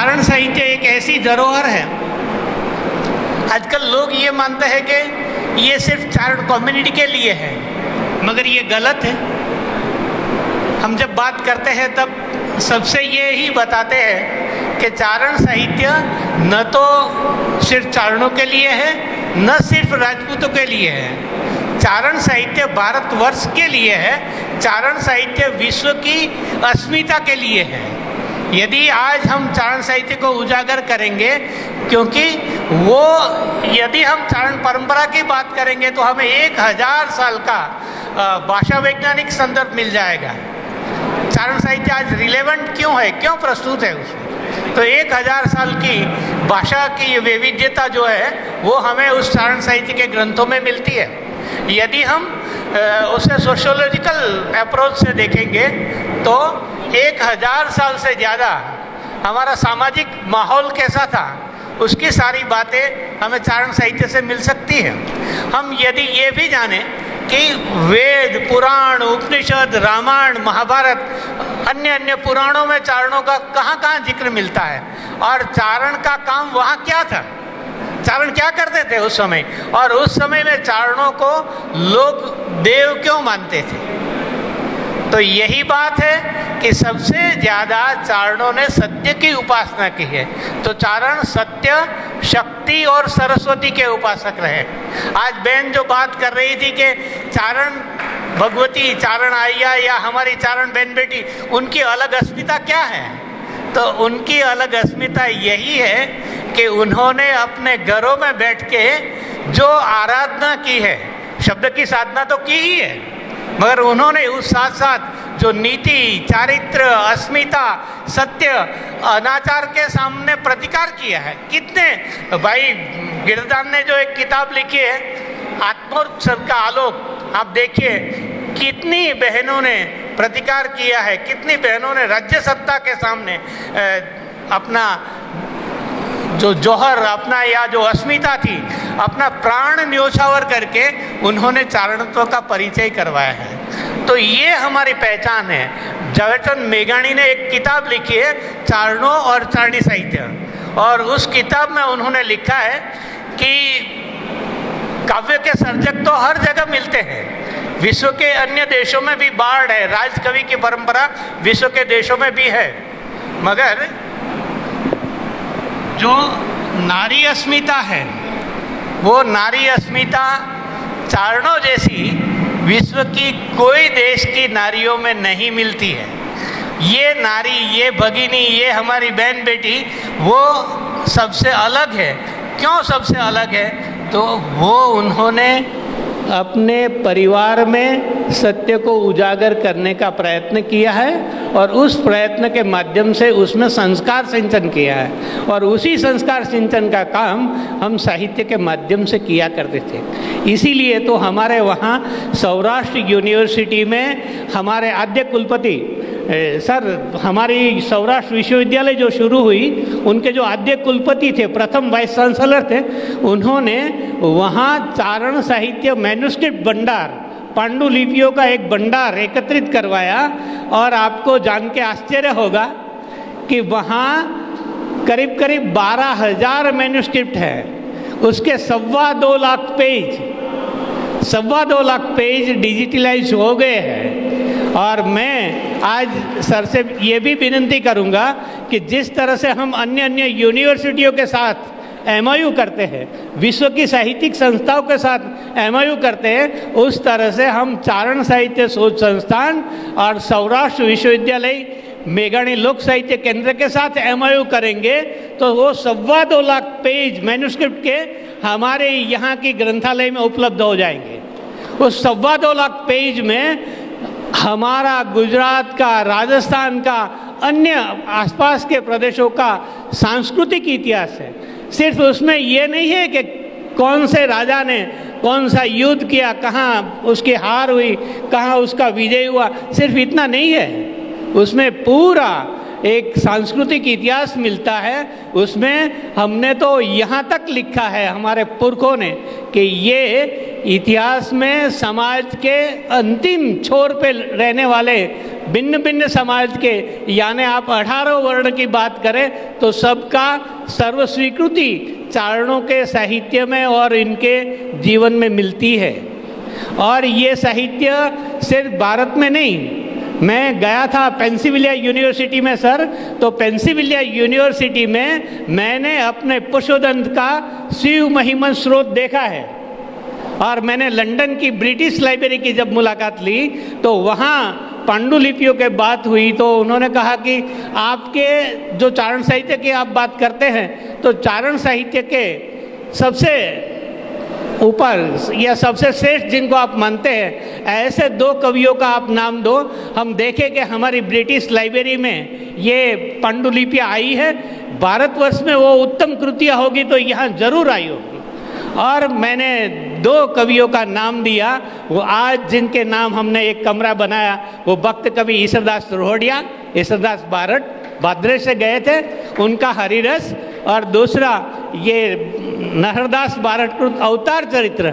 चारण साहित्य एक ऐसी धरोहर है। आजकल लोग ये मानते हैं कि ये सिर्फ चारण कम्युनिटी के लिए है, मगर ये गलत है। हम जब बात करते हैं तब सबसे ये ही बताते हैं कि चारण साहित्य न तो सिर्फ चारणों के लिए है, न सिर्फ राजपूतों के लिए है। चारण साहित्य भारतवर्ष के लिए है। चारण साहित्य विश्व की अस्मिता के लिए है। यदि आज हम चारण साहित्य को उजागर करेंगे, क्योंकि वो यदि हम चारण परंपरा की बात करेंगे तो हमें 1000 साल का भाषा वैज्ञानिक संदर्भ मिल जाएगा। चारण साहित्य आज रिलेवेंट क्यों है, क्यों प्रस्तुत है उसमें, तो 1000 साल की भाषा की वैविध्यता जो है वो हमें उस चारण साहित्य के ग्रंथों में मिलती है। यदि हम उसे सोशियोलॉजिकल अप्रोच से देखेंगे तो 1000 साल से ज़्यादा हमारा सामाजिक माहौल कैसा था, उसकी सारी बातें हमें चारण साहित्य से मिल सकती है। हम यदि ये भी जाने कि वेद, पुराण, उपनिषद, रामायण, महाभारत, अन्य पुराणों में चारणों का कहाँ कहाँ जिक्र मिलता है और चारण का काम वहाँ क्या था, चारण क्या करते थे उस समय, और उस समय में चारणों को लोग देव क्यों मानते थे, तो यही बात है कि सबसे ज़्यादा चारणों ने सत्य की उपासना की है। तो चारण सत्य, शक्ति और सरस्वती के उपासक रहे। आज बहन जो बात कर रही थी कि चारण भगवती, चारण आइया या हमारी चारण बहन बेटी, उनकी अलग अस्मिता क्या है, तो उनकी अलग अस्मिता यही है कि उन्होंने अपने घरों में बैठ के जो आराधना की है, शब्द की साधना तो की ही है, मगर उन्होंने उस साथ साथ जो नीति, चारित्र, अस्मिता, सत्य, अनाचार के सामने प्रतिकार किया है। कितने भाई गिरदान ने जो एक किताब लिखी है आत्मोत्सव का आलोक, आप देखिए कितनी बहनों ने प्रतिकार किया है, कितनी बहनों ने राज्य सत्ता के सामने अपना जो जौहर, अपना या जो अस्मिता थी, अपना प्राण न्योछावर करके उन्होंने चारणत्व का परिचय करवाया है। तो ये हमारी पहचान है। झवेरचंद मेघाणी ने एक किताब लिखी है चारणों और चारणी साहित्य, और उस किताब में उन्होंने लिखा है कि काव्य के सर्जक तो हर जगह मिलते हैं, विश्व के अन्य देशों में भी बाढ़ है, राजकवि की परंपरा विश्व के देशों में भी है, मगर जो नारी अस्मिता है वो नारी अस्मिता चारणों जैसी विश्व की कोई देश की नारियों में नहीं मिलती है। ये नारी, ये भगिनी, ये हमारी बहन बेटी वो सबसे अलग है। क्यों सबसे अलग है, तो वो उन्होंने अपने परिवार में सत्य को उजागर करने का प्रयत्न किया है और उस प्रयत्न के माध्यम से उसमें संस्कार सिंचन किया है, और उसी संस्कार सिंचन का काम हम साहित्य के माध्यम से किया करते थे। इसीलिए तो हमारे वहाँ सौराष्ट्र यूनिवर्सिटी में हमारे आद्य कुलपति सर, हमारी सौराष्ट्र विश्वविद्यालय जो शुरू हुई, उनके जो आद्य कुलपति थे, प्रथम वाइस चांसलर थे, उन्होंने वहाँ चारण साहित्य मैन्युस्क्रिप्ट भंडार, पांडुलिपियों का एक भंडार एकत्रित करवाया, और आपको जान के आश्चर्य होगा कि वहाँ करीब करीब 12,000 मैन्युस्क्रिप्ट है, उसके 2.25 lakh page, 2.25 lakh page digitalise हो गए हैं। और मैं आज सर से ये भी विनती करूँगा कि जिस तरह से हम अन्य यूनिवर्सिटियों के साथ MOU करते हैं, विश्व की साहित्यिक संस्थाओं के साथ MOU करते हैं, उस तरह से हम चारण साहित्य शोध संस्थान और सौराष्ट्र विश्वविद्यालय मेघाणी लोक साहित्य केंद्र के साथ MOU करेंगे तो वो 2.25 लाख पेज मैन्युस्क्रिप्ट के हमारे यहाँ की ग्रंथालय में उपलब्ध हो जाएंगे। उस 2.25 लाख पेज में हमारा गुजरात का, राजस्थान का, अन्य आसपास के प्रदेशों का सांस्कृतिक इतिहास है। सिर्फ उसमें ये नहीं है कि कौन से राजा ने कौन सा युद्ध किया, कहाँ उसकी हार हुई, कहाँ उसका विजय हुआ, सिर्फ इतना नहीं है, उसमें पूरा एक सांस्कृतिक इतिहास मिलता है। उसमें हमने तो यहाँ तक लिखा है हमारे पुरखों ने कि ये इतिहास में समाज के अंतिम छोर पे रहने वाले भिन्न भिन्न समाज के, यानी आप 18 वर्ण की बात करें तो सबका सर्व स्वीकृति चारणों के साहित्य में और इनके जीवन में मिलती है। और ये साहित्य सिर्फ भारत में नहीं, मैं गया था पेंसिल्वेनिया यूनिवर्सिटी में सर, तो पेंसिल्वेनिया यूनिवर्सिटी में मैंने अपने पुष्पदंत का शिव महिमन स्रोत देखा है। और मैंने लंदन की ब्रिटिश लाइब्रेरी की जब मुलाकात ली तो वहाँ पांडुलिपियों के बात हुई, तो उन्होंने कहा कि आपके जो चारण साहित्य की आप बात करते हैं, तो चारण साहित्य के सबसे ऊपर या सबसे श्रेष्ठ जिनको आप मानते हैं, ऐसे 2 कवियों का आप नाम दो। हम देखें कि हमारी ब्रिटिश लाइब्रेरी में ये पांडुलिपियाँ आई है, भारतवर्ष में वो उत्तम कृतियाँ होगी तो यहाँ जरूर आई होगी। और मैंने 2 कवियों का नाम दिया, वो आज जिनके नाम हमने एक कमरा बनाया, वो भक्त कवि ईश्वरदास रोहड़िया, ईश्वरदास बारट भाद्रे से गए थे, उनका हरिरस, और दूसरा ये नहरदास बारटकृत अवतार चरित्र।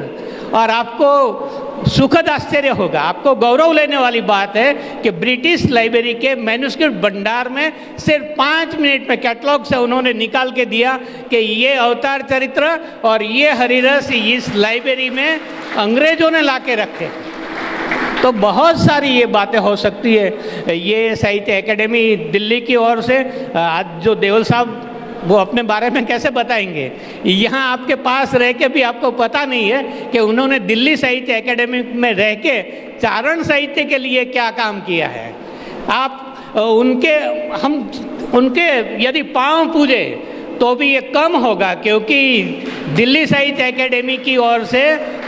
और आपको सुखद आश्चर्य होगा, आपको गौरव लेने वाली बात है कि ब्रिटिश लाइब्रेरी के मैन्युस्क्रिप्ट भंडार में सिर्फ 5 मिनट में कैटलॉग से उन्होंने निकाल के दिया कि ये अवतार चरित्र और ये हरिरस इस लाइब्रेरी में अंग्रेजों ने ला के रखे। तो बहुत सारी ये बातें हो सकती है। ये साहित्य एकेडमी दिल्ली की ओर से आज जो देवल साहब वो अपने बारे में कैसे बताएंगे, यहाँ आपके पास रह के भी आपको पता नहीं है कि उन्होंने दिल्ली साहित्य एकेडमी में रह के चारण साहित्य के लिए क्या काम किया है। आप उनके यदि पांव पूजे तो भी ये कम होगा, क्योंकि दिल्ली साहित्य एकेडमी की ओर से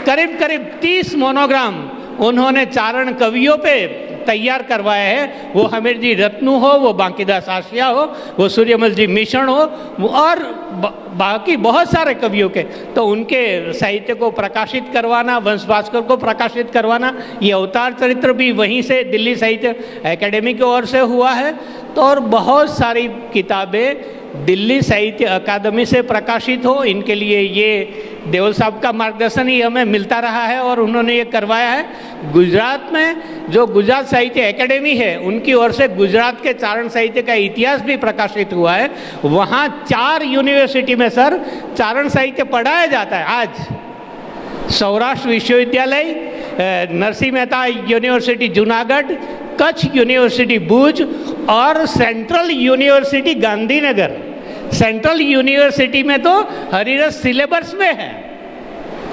करीब करीब 30 मोनोग्राम उन्होंने चारण कवियों पे तैयार करवाए हैं। वो हमीर जी रत्नू हो, वो बांकीदास आशिया हो, वो सूर्यमल जी मिश्रण हो, और बाकी बहुत सारे कवियों के, तो उनके साहित्य को प्रकाशित करवाना, वंश भास्कर को प्रकाशित करवाना, ये अवतार चरित्र भी वहीं से दिल्ली साहित्य एकेडमी की ओर से हुआ है। तो और बहुत सारी किताबें दिल्ली साहित्य अकादमी से प्रकाशित हो, इनके लिए ये देवल साहब का मार्गदर्शन ही हमें मिलता रहा है और उन्होंने ये करवाया है। गुजरात में जो गुजरात साहित्य एकेडमी है, उनकी ओर से गुजरात के चारण साहित्य का इतिहास भी प्रकाशित हुआ है। वहाँ 4 यूनिवर्सिटी में सर चारण साहित्य पढ़ाया जाता है आज। सौराष्ट्र विश्वविद्यालय, नरसिंह मेहता यूनिवर्सिटी जूनागढ़, कच्छ यूनिवर्सिटी भुज और central university Gandhinagar. Central university में तो हरिरस सिलेबस में है।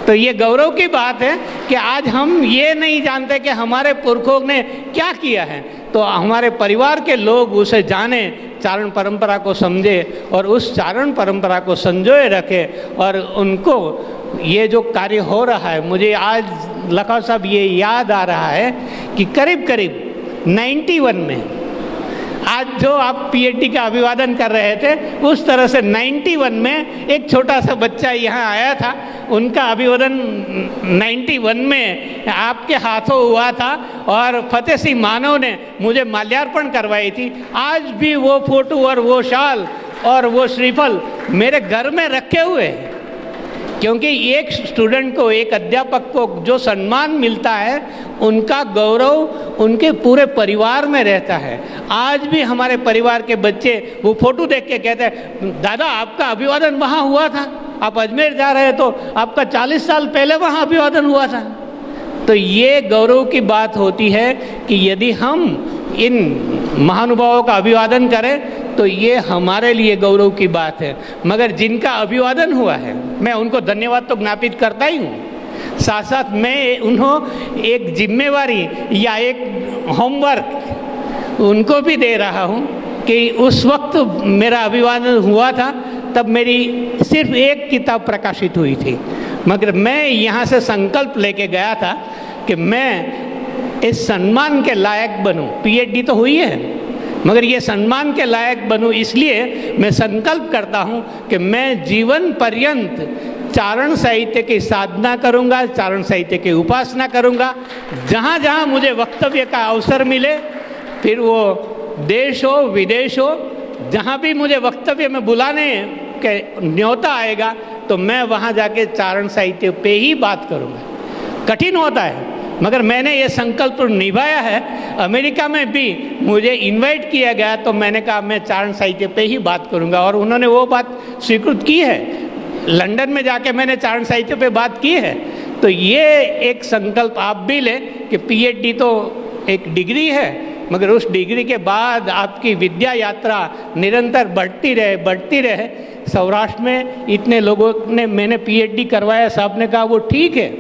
तो ये गौरव की बात है कि आज हम ये नहीं जानते कि हमारे पुरखों ने क्या किया है, तो हमारे परिवार के लोग उसे जाने, चारण परंपरा को समझे और उस चारण परंपरा को संजोए रखे। और उनको ये जो कार्य हो रहा है, मुझे आज लखनऊ साहब ये याद आ रहा है कि करीब करीब 91 में, आज जो आप पीएचडी का अभिवादन कर रहे थे, उस तरह से 91 में एक छोटा सा बच्चा यहाँ आया था, उनका अभिवादन 91 में आपके हाथों हुआ था और फतेह सिंह मानव ने मुझे माल्यार्पण करवाई थी। आज भी वो फोटो और वो शाल और वो श्रीफल मेरे घर में रखे हुए हैं, क्योंकि एक स्टूडेंट को, एक अध्यापक को जो सम्मान मिलता है, उनका गौरव उनके पूरे परिवार में रहता है। आज भी हमारे परिवार के बच्चे वो फोटो देख के कहते हैं, दादा आपका अभिवादन वहाँ हुआ था, आप अजमेर जा रहे तो आपका 40 साल पहले वहाँ अभिवादन हुआ था। तो ये गौरव की बात होती है कि यदि हम इन महानुभावों का अभिवादन करें तो ये हमारे लिए गौरव की बात है। मगर जिनका अभिवादन हुआ है, मैं उनको धन्यवाद तो ज्ञापित करता ही हूँ, साथ साथ मैं उन्होंने एक जिम्मेवारी या एक होमवर्क उनको भी दे रहा हूँ कि उस वक्त मेरा अभिवादन हुआ था, तब मेरी सिर्फ एक किताब प्रकाशित हुई थी, मगर मैं यहाँ से संकल्प लेके गया था कि मैं इस सम्मान के लायक बनूं। पीएचडी तो हुई है, मगर ये सम्मान के लायक बनूं, इसलिए मैं संकल्प करता हूँ कि मैं जीवन पर्यंत चारण साहित्य की साधना करूँगा, चारण साहित्य की उपासना करूँगा। जहाँ जहाँ मुझे वक्तव्य का अवसर मिले, फिर वो देश हो विदेश हो, जहाँ भी मुझे वक्तव्य में बुलाने के न्योता आएगा तो मैं वहाँ जाके चारण साहित्य पे ही बात करूँगा। कठिन होता है, मगर मैंने ये संकल्प निभाया है अमेरिका में भी मुझे इनवाइट किया गया तो मैंने कहा मैं चारण साहित्य पे ही बात करूंगा, और उन्होंने वो बात स्वीकृत की है। लंदन में जाके मैंने चारण साहित्य पे बात की है। तो ये एक संकल्प आप भी लें कि पीएचडी तो एक डिग्री है, मगर उस डिग्री के बाद आपकी विद्या यात्रा निरंतर बढ़ती रहे। सौराष्ट्र में इतने लोगों ने मैंने पीएचडी करवाया, साहब ने कहा वो ठीक है,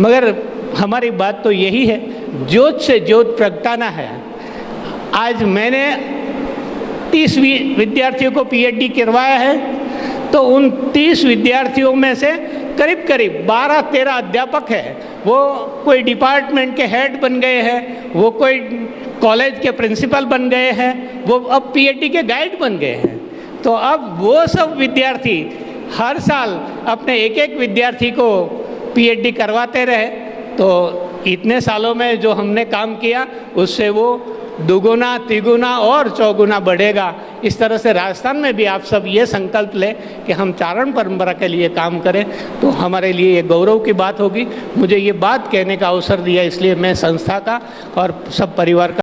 मगर हमारी बात तो यही है, ज्योत से ज्योत प्रगटाना है। आज मैंने 30 विद्यार्थियों को पीएचडी करवाया है, तो उन 30 विद्यार्थियों में से करीब 12-13 अध्यापक है। वो कोई डिपार्टमेंट के हेड बन गए हैं, वो कोई कॉलेज के प्रिंसिपल बन गए हैं, वो अब पीएचडी के गाइड बन गए हैं। तो अब वो सब विद्यार्थी हर साल अपने एक विद्यार्थी को पीएचडी करवाते रहे, तो इतने सालों में जो हमने काम किया उससे वो दुगुना, तिगुना और चौगुना बढ़ेगा। इस तरह से राजस्थान में भी आप सब ये संकल्प लें कि हम चारण परंपरा के लिए काम करें, तो हमारे लिए ये गौरव की बात होगी। मुझे ये बात कहने का अवसर दिया, इसलिए मैं संस्था का और सब परिवार का